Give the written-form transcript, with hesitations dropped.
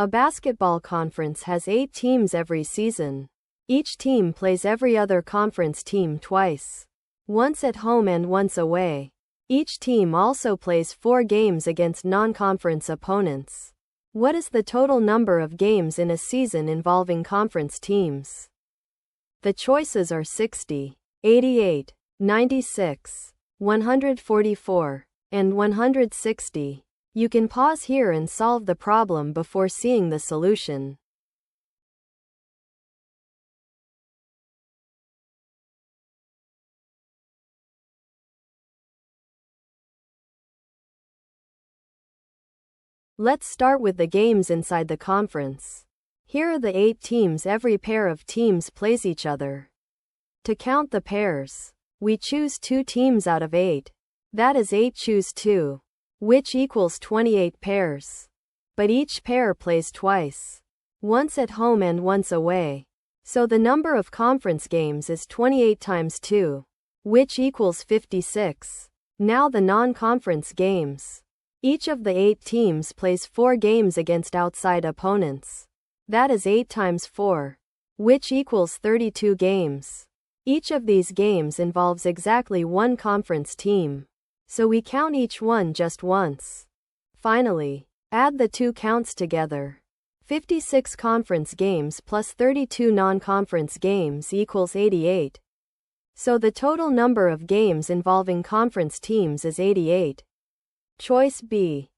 A basketball conference has 8 teams every season. Each team plays every other conference team twice. Once at home and once away. Each team also plays 4 games against non-conference opponents. What is the total number of games in a season involving conference teams? The choices are 60, 88, 96, 144, and 160. You can pause here and solve the problem before seeing the solution. Let's start with the games inside the conference. Here are the 8 teams every pair of teams plays each other. To count the pairs, we choose 2 teams out of 8. That is 8 choose 2, which equals 28 pairs. But each pair plays twice. Once at home and once away. So the number of conference games is 28 times 2, which equals 56. Now the non-conference games. Each of the 8 teams plays 4 games against outside opponents. That is 8 times 4, which equals 32 games. Each of these games involves exactly 1 conference team. So we count each one just once. Finally, add the 2 counts together. 56 conference games plus 32 non-conference games equals 88. So the total number of games involving conference teams is 88. Choice B.